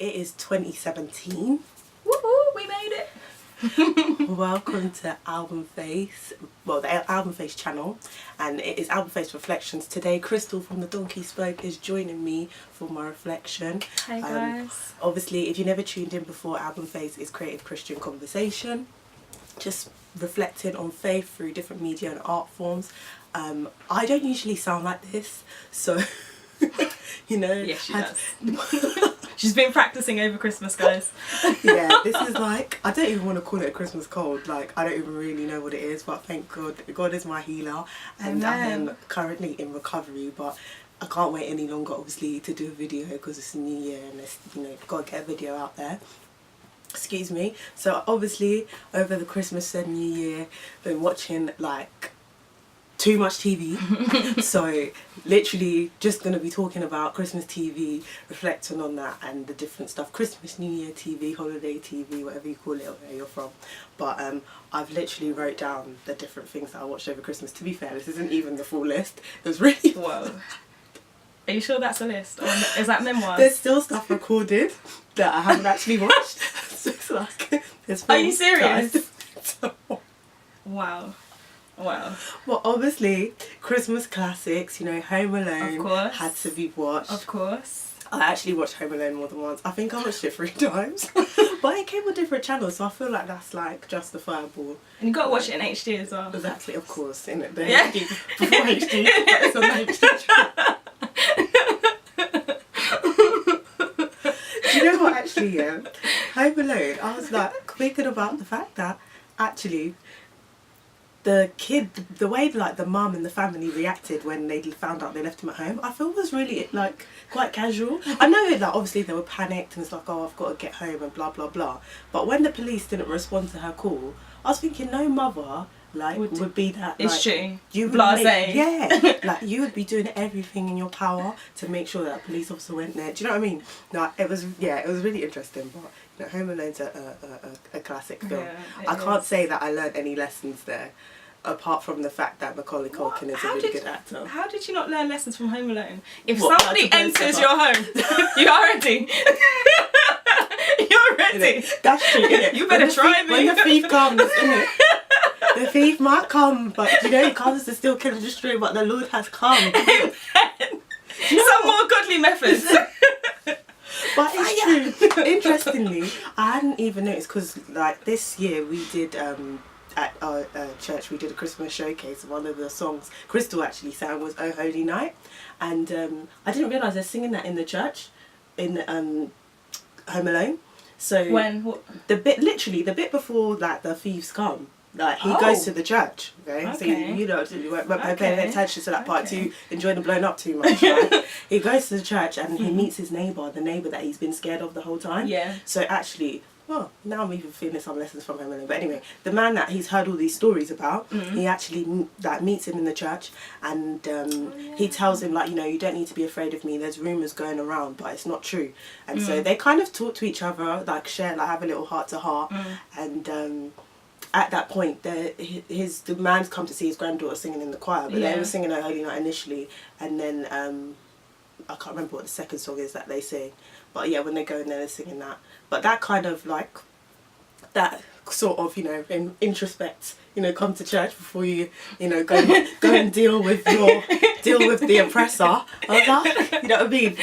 It is 2017. Woohoo, we made it. Welcome to AlbumFace, well, the AlbumFace channel, and it is AlbumFace Reflections. Today, Crystal from The Donkey Spoke is joining me for my reflection. Hi guys. Obviously, if you never tuned in before, AlbumFace is creative Christian conversation, just reflecting on faith through different media and art forms. I don't usually sound like this, so you know. Yes, she does. She's been practicing over Christmas, guys. Yeah, this is like, I don't even want to call it a Christmas cold. Like, I don't even really know what it is, but thank God, God is my healer, and I am currently in recovery. But I can't wait any longer, obviously, to do a video because it's a new year and it's, you know, got to get a video out there. Excuse me. So obviously, over the Christmas and New Year, been watching like too much TV. So literally just going to be talking about Christmas TV, reflecting on that and the different stuff. Christmas, New Year TV, holiday TV, whatever you call it or where you're from. But I've literally wrote down the different things that I watched over Christmas. To be fair, this isn't even the full list. It was really... Whoa. Are you sure that's a list? Or is that memoirs? There's still stuff recorded that I haven't actually watched. So it's like... Are you serious? Wow. Wow. Well, obviously, Christmas classics, you know, Home Alone of course. Had to be watched. Of course. I actually watched Home Alone more than once. I think I watched it 3 times. But it came on different channels, so I feel like that's like justifiable. And you got to watch it in HD as well. Exactly, of course. In it, the yeah. HD, before HD, but it's on the HD. Do you know what, actually, yeah? Home Alone, I was like thinking about the fact that actually the way like the mum and the family reacted when they found out they left him at home, I feel was really like quite casual. I know that obviously they were panicked and it's like, oh, I've got to get home and blah blah blah. But when the police didn't respond to her call, I was thinking no mother like would be that. It's like, true. You would Blasé. yeah, like you would be doing everything in your power to make sure that a police officer went there. Do you know what I mean? No, it was really interesting. But you know, Home Alone's a classic film. Yeah, I can't say that I learned any lessons there, apart from the fact that Macaulay Culkin is a really good actor. How did you not learn lessons from Home Alone? If What, somebody enters your home, you're ready. You're ready. That's true, innit? You better try me. When the thief comes, innit? The thief might come, but you know he comes to still kill and destroy, but the Lord has come. Amen. Some more godly methods. But it's true. Interestingly, I hadn't even noticed because like this year we did at our church we did a Christmas showcase. One of the songs Crystal actually sang was "Oh Holy Night," and I didn't realise they're singing that in the church in Home Alone. So when what? the bit before like the thieves come. Like he goes to the church, okay? So you know, you weren't paying attention to that part too, enjoying the blown up too much. Right? He goes to the church and he meets his neighbour, the neighbour that he's been scared of the whole time. Yeah. So actually, well, now I'm even feeling some lessons from him. But anyway, the man that he's heard all these stories about, he actually like meets him in the church, and he tells him like, you know, you don't need to be afraid of me. There's rumours going around, but it's not true. And so they kind of talk to each other, like share, like have a little heart to heart, and. At that point, the man's come to see his granddaughter singing in the choir, but they were singing "Oh Holy Night" initially, and then I can't remember what the second song is that they sing, but yeah, when they go in there, they're singing that. But that kind of like that sort of, you know, in introspect, you know, come to church before you know, go and deal with the oppressor. I was like, you know what I mean?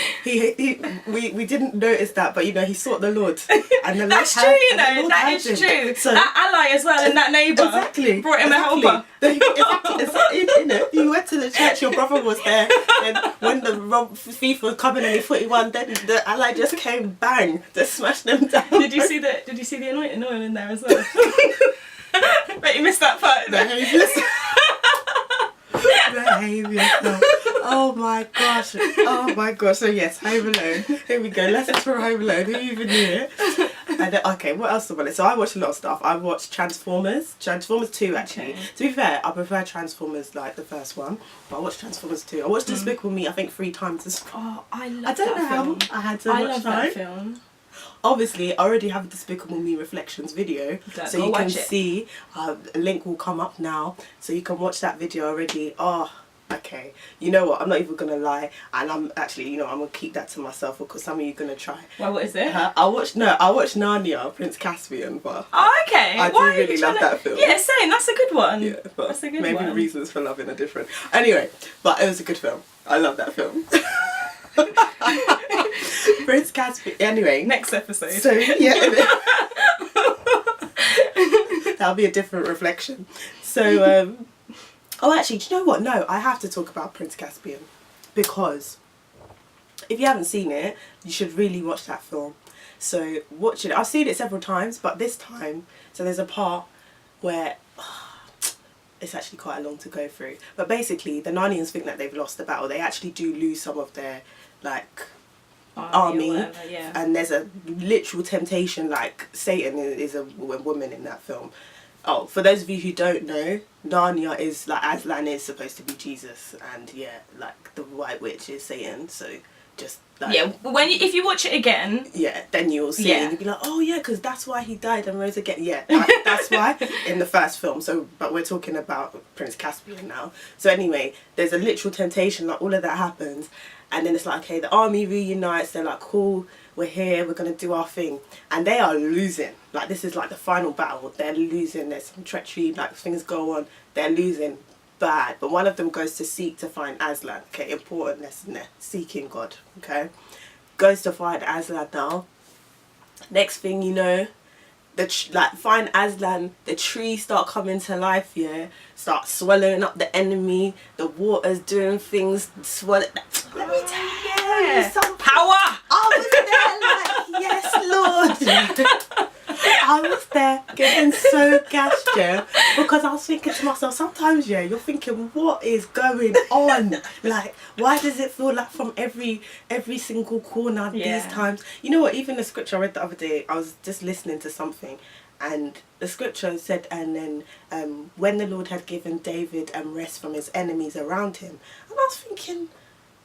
We didn't notice that, but you know, he sought the Lord, and the That's Lord true, had, you know, that is true. So, that ally as well, and that neighbour brought him a helper. Exactly, you know, you went to the church, your brother was there, and when the thief was coming and he put you one, then the ally just came bang to smash them down. Did you see the anointing oil in there as well? But you missed that part. Behave yourself. Oh my gosh. Oh my gosh. So yes, Home Alone. Here we go. Lessons from Home Alone. Who even knew it? And then, okay, what else about it? So I watched a lot of stuff. I watched Transformers 2 actually. Okay. To be fair, I prefer Transformers like the first one, but I watched Transformers 2. I watched Despicable Me I think 3 times as well. Oh, I love I don't that know film. how I had so much love time. that film. Obviously, I already have a Despicable Me Reflections video, so you can see, a link will come up now, so you can watch that video already. Oh, Okay, you know what? I'm not even gonna lie, and I'm actually, I'm gonna keep that to myself because some of you gonna try. Well, what is it? I watched Narnia, Prince Caspian, but Oh, okay. I do really love that film. Yeah, same. That's a good one. Yeah, but that's a good maybe one. reasons for loving are different. Anyway, but it was a good film. I love that film. Prince Caspian. Anyway, Next episode. so yeah, that'll be a different reflection. So, oh, actually, do you know what? No, I have to talk about Prince Caspian because if you haven't seen it, you should really watch that film. So watch it. I've seen it several times, but this time, so there's a part where it's actually quite a long to go through. But basically, the Narnians think that they've lost the battle. They actually do lose some of their army, yeah. and there's a literal temptation. Like Satan is a woman in that film. Oh, for those of you who don't know, Narnia is like Aslan is supposed to be Jesus, and yeah, like the White Witch is Satan. So just like, yeah, if you watch it again, yeah, then you'll see it and you'll be like, oh yeah, because that's why he died and rose again. Yeah, that's why in the first film. So, but we're talking about Prince Caspian now. So anyway, there's a literal temptation, like all of that happens, and then it's like, okay, the army reunites. They're like, cool, we're here, we're gonna do our thing, and they are losing. Like this is like the final battle. They're losing. There's some treachery, like things go on. They're losing bad, but one of them goes to seek to find Aslan. Okay, important lesson there. Seeking God. Okay, goes to find Aslan now. Next thing you know, find Aslan. The trees start coming to life. Yeah, start swallowing up the enemy. The water's doing things. Swallow. Let me tell you some power. I was there, like, yes, Lord. I was there getting so gassed, yeah, because I was thinking to myself, sometimes, yeah, you're thinking, what is going on? Like, why does it feel like from every single corner these times? You know what, even the scripture I read the other day, I was just listening to something, and the scripture said, and then when the Lord had given David rest from his enemies around him, and I was thinking,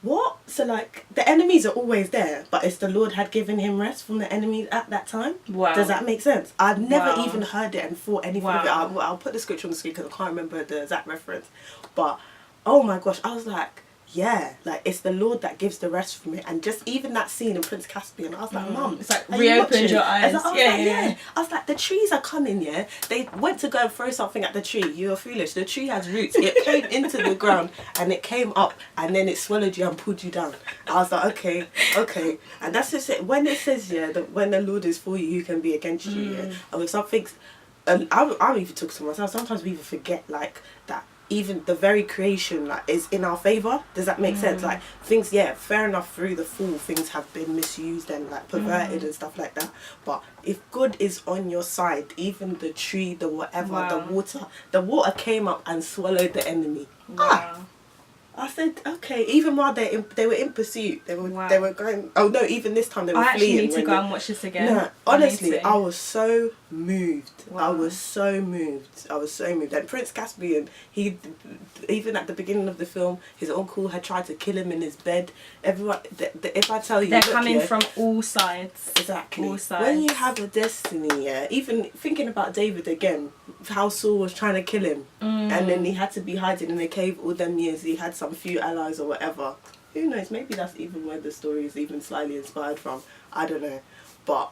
what? So like the enemies are always there, but it's the Lord had given him rest from the enemies at that time. Wow. Does that make sense? I've never even heard it and thought anything of it. I'll put the scripture on the screen because I can't remember the exact reference. But oh my gosh, I was like, yeah, like it's the Lord that gives the rest from it. And just even that scene in Prince Caspian, I was like, Mum, it's like reopened your eyes. I was like, the trees are coming, yeah. They went to go and throw something at the tree. You're foolish. The tree has roots. It came into the ground and it came up and then it swallowed you and pulled you down. I was like, okay. And that's just it. When it says, yeah, that when the Lord is for you, who can be against you, yeah. And if something's, and I even took to myself, sometimes we even forget like that. Even the very creation like is in our favor. Does that make sense? Like things, yeah, fair enough, through the fall things have been misused and like perverted and stuff like that, but if God is on your side, even the tree, the whatever, the water came up and swallowed the enemy. I said, okay, even while they were in pursuit, they were going, oh no, even this time they were fleeing. I actually need to go and watch this again. No, honestly, I was so moved. I was so moved. And Prince Caspian, he, even at the beginning of the film, his uncle had tried to kill him in his bed. Everyone, if I tell you, they're coming from all sides. Exactly. All sides. When you have a destiny, yeah, even thinking about David again, how Saul was trying to kill him, and then he had to be hiding in a cave all them years. He had some few allies or whatever. Who knows? Maybe that's even where the story is even slightly inspired from. I don't know. But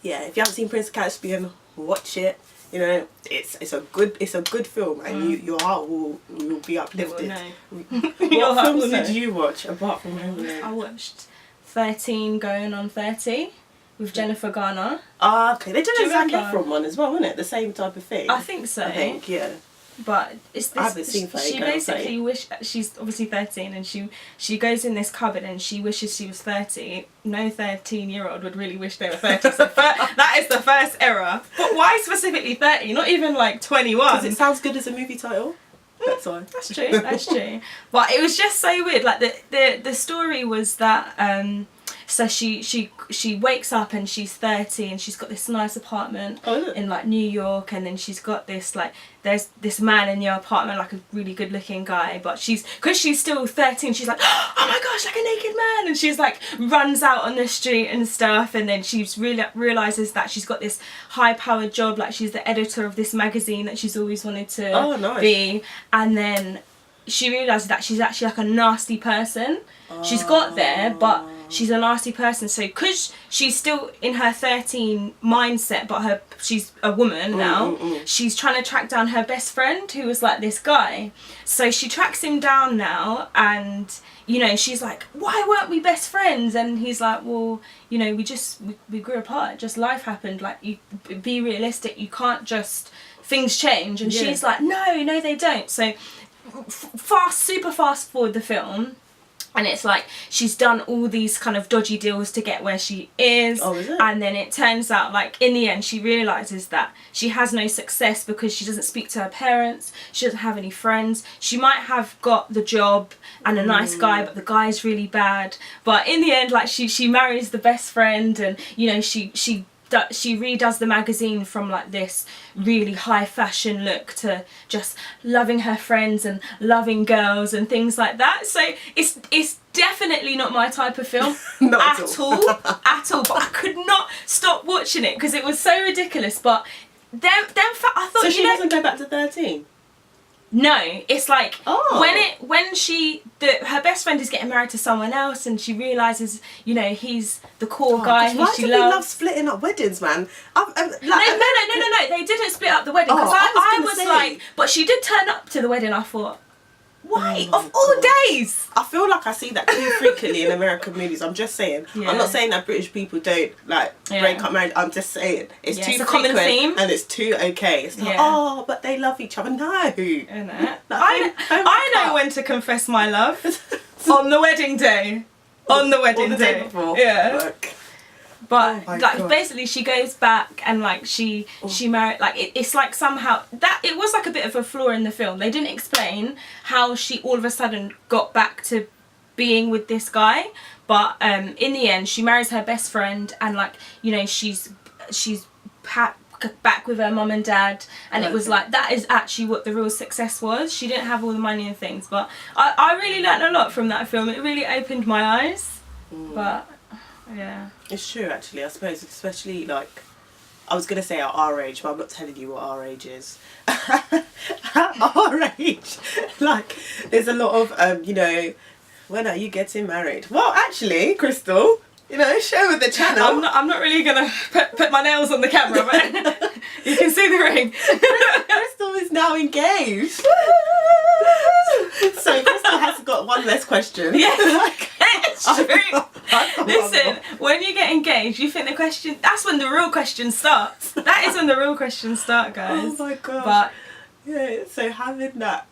yeah, if you haven't seen Prince Caspian, watch it. You know, it's a good film, and your heart will be uplifted. What films did you watch apart from Home Alone? I watched 13 Going on 30 with Jennifer Garner. Ah, okay. They did a Zac Efron one as well, wasn't it? The same type of thing. I think so. I think, yeah. But it's this. I haven't seen 30 she basically she's obviously 13, and she goes in this cupboard and she wishes she was 30. No 13-year-old would really wish they were 30. So that is the first error. But why specifically 30? Not even like 21. Because it sounds good as a movie title. That's why. That's true. That's true. But it was just so weird. Like the story was that. So she wakes up and she's 30 and she's got this nice apartment in like New York, and then she's got this like, there's this man in your apartment, like a really good looking guy, but because she's still 13, she's like, oh my gosh, like a naked man, and she's like runs out on the street and stuff, and then she's realizes that she's got this high powered job, like she's the editor of this magazine that she's always wanted to be, and then she realises that she's actually like a nasty person. She's got there, but she's a nasty person. So because she's still in her 13 mindset, but she's a woman now, she's trying to track down her best friend who was like this guy. So she tracks him down now, and you know, she's like, why weren't we best friends? And he's like, well, you know, we grew apart, just life happened, like, you be realistic, you can't just, things change. And she's like, no they don't. So super fast forward the film, and it's like she's done all these kind of dodgy deals to get where she is. Oh, is it? And then it turns out, like, in the end she realises that she has no success because she doesn't speak to her parents, she doesn't have any friends. She might have got the job and a nice guy, but the guy's really bad. But in the end, like, she marries the best friend, and you know, she redoes the magazine from like this really high fashion look to just loving her friends and loving girls and things like that. So it's definitely not my type of film not at all. But I could not stop watching it because it was so ridiculous. But then I thought, so she doesn't go back to 13. No, it's like when her best friend is getting married to someone else, and she realises, you know, he's the core guy who she loves. Love splitting up weddings, man. No, they didn't split up the wedding, because I was like, but she did turn up to the wedding. I thought, why of all days? I feel like I see that too frequently in American movies. I'm just saying. Yeah. I'm not saying that British people don't like break up marriage. I'm just saying it's too it's a frequent, common theme, and it's too okay. It's like, oh, but they love each other. No, I know when to confess my love on the wedding day. On the wedding day before. Yeah. Look. But like God. Basically she goes back, and like she married, like it's like somehow that it was like a bit of a flaw in the film. They didn't explain how she all of a sudden got back to being with this guy, but in the end she marries her best friend, and like, you know, she's back with her mum and dad, and it was like, that is actually what the real success was. She didn't have all the money and things, but I really learned a lot from that film. It really opened my eyes. But yeah, it's true actually. I suppose, especially like, I was gonna say at our age, but I'm not telling you what our age is. At our age, like, there's a lot of you know, when are you getting married? Well, actually, Crystal, you know, share with the channel. I'm not really gonna put my nails on the camera, but you can see the ring. Crystal is now engaged. So Crystal has got one less question. Yeah, it's true. Listen, when you get engaged, you think the question, that's when the real question starts. That is when the real questions start, guys. Oh my god. But yeah, so having that,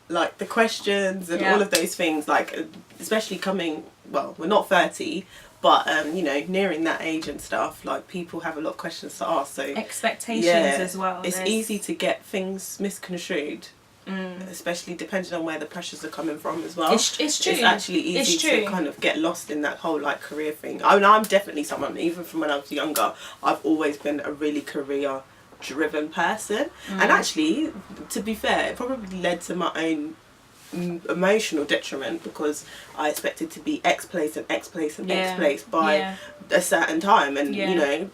like the questions and all of those things, like especially coming, well, we're not 30, but you know, nearing that age and stuff, like people have a lot of questions to ask. So expectations as well. It's easy to get things misconstrued. Especially depending on where the pressures are coming from as well. It's true. It's actually easy to kind of get lost in that whole like career thing. I mean, I'm definitely someone, even from when I was younger, I've always been a really career driven person. And actually, to be fair, it probably led to my own emotional detriment, because I expected to be X place and X place and X place by a certain time, and you know,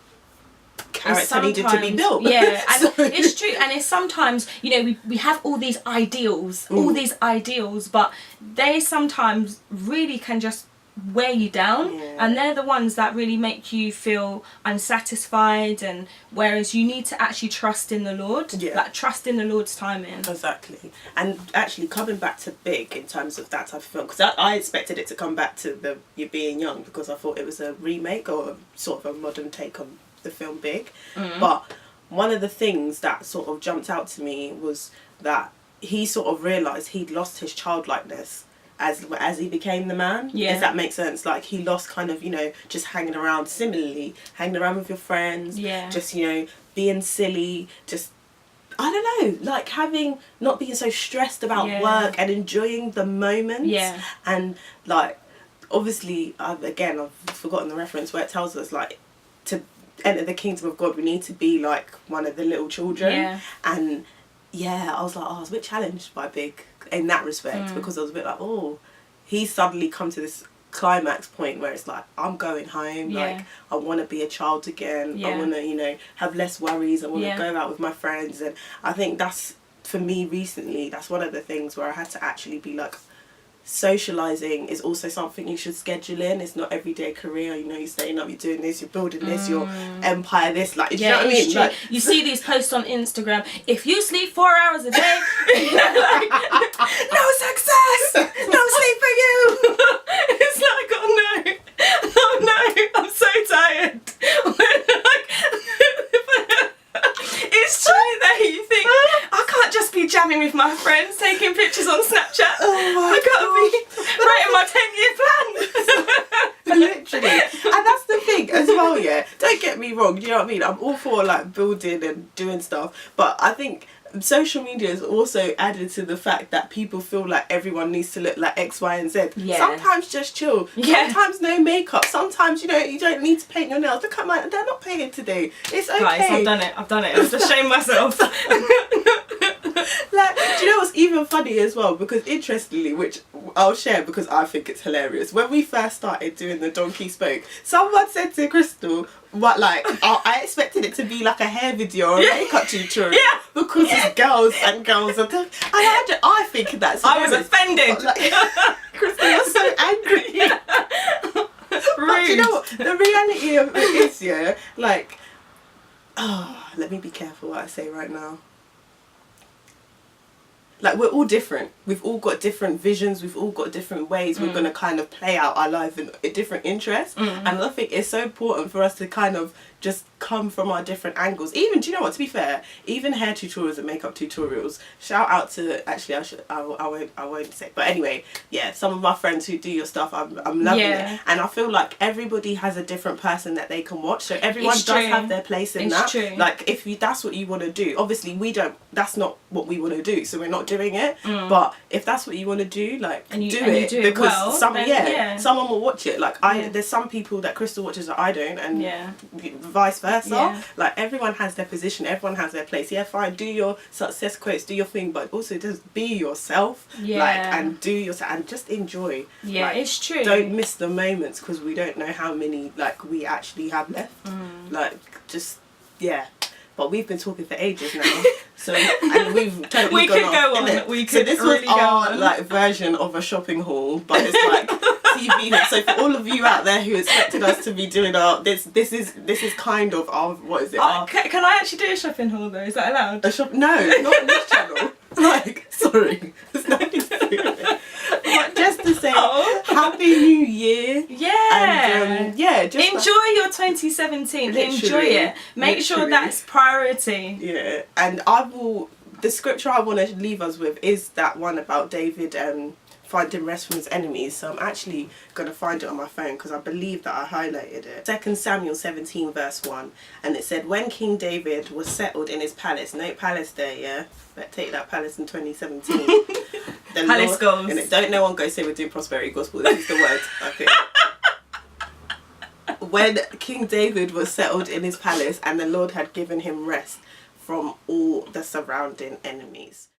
character needed to be built. Yeah, and so it's true. And it's sometimes, you know, we have all these ideals, but they sometimes really can just wear you down, and they're the ones that really make you feel unsatisfied. And whereas you need to actually trust in the Lord, like trust in the Lord's timing. Exactly. And actually coming back to Big in terms of that type of film, because I expected it to come back to the You Being Young, because I thought it was a remake or sort of a modern take on the film Big. But one of the things that sort of jumped out to me was that he sort of realised he'd lost his childlikeness as he became the man. If that makes sense. Like, he lost kind of, you know, just hanging around, similarly hanging around with your friends, just, you know, being silly, just, I don't know, like not being so stressed about work and enjoying the moments. And like, obviously, again, I've forgotten the reference where it tells us, like, to enter the kingdom of God, we need to be like one of the little children. And I was like, I was a bit challenged by Big in that respect, because I was a bit like, oh, he's suddenly come to this climax point where it's like, I'm going home, like, I want to be a child again, I want to, you know, have less worries, I want to go out with my friends. And I think that's for me recently, that's one of the things where I had to actually be like, socializing is also something you should schedule in. It's not everyday career, you know, you're staying up, you're doing this, you're building this, your empire, this, like, you know what I mean? Like, you see these posts on Instagram, if you sleep 4 hours a day, you know, like, no success, no sleep for you. It's like, oh no, I'm so tired. It's true that you think, I can't just be jamming with my friends, taking pictures on Snapchat. I gotta be writing my 10-year plan. Literally. And that's the thing as well, yeah. Don't get me wrong, you know what I mean? I'm all for like building and doing stuff, but I think social media has also added to the fact that people feel like everyone needs to look like X, Y, and Z. Yeah. Sometimes just chill. Yeah. Sometimes no makeup. Sometimes, you know, you don't need to paint your nails. Look at mine. They're not painted today. It's okay. Guys, I've done it. I was ashamed myself. Like, do you know what's even funny as well? Because interestingly, which I'll share because I think it's hilarious. When we first started doing the Donkey Spoke, someone said to Crystal, what, like, I expected it to be like a hair video or a makeup tutorial because it's girls and girls and I think that's I was offended. Like, Crystal, you're so angry. But you know what? The reality of it is, yeah, like, let me be careful what I say right now. Like, we're all different. We've all got different visions. We've all got different ways we're going to kind of play out our life in different interests. And I think it's so important for us to kind of just come from our different angles. Even, do you know what, to be fair, even hair tutorials and makeup tutorials, shout out to, actually I won't say, but anyway, yeah, some of my friends who do your stuff, I'm loving it. And I feel like everybody has a different person that they can watch, so everyone does have their place in that. True. Like, if you, that's what you want to do, obviously we don't, that's not what we want to do, so we're not doing it. But if that's what you want to do, like, do it because well, someone will watch it. Like, there's some people that Crystal watches that I don't, and vice versa. Like, everyone has their position, everyone has their place. Yeah, fine, do your success quotes, do your thing, but also just be yourself. Like, and do yourself and just enjoy. Like, it's true. Don't miss the moments because we don't know how many like we actually have left. Like, just but we've been talking for ages now, so and we've totally we gone could go on. on. We could so this really was our go on. like version of a shopping haul, but it's like TV. So for all of you out there who expected us to be doing our this is kind of our, what is it? Can I actually do a shopping haul though? Is that allowed? No, not on this channel. Like, sorry, there's nothing to do with it. But just to say, Happy New Year. And just enjoy your 2017. Enjoy it. Make sure that's priority. Yeah, and the scripture I want to leave us with is that one about David finding rest from his enemies. So I'm actually going to find it on my phone because I believe that I highlighted it. 2 Samuel 17 verse 1, and it said, when King David was settled in his palace, no palace there, yeah, but take that palace in 2017. Palace goals. And don't no one go say we're doing prosperity gospel, this is the word, okay. When King David was settled in his palace and the Lord had given him rest from all the surrounding enemies.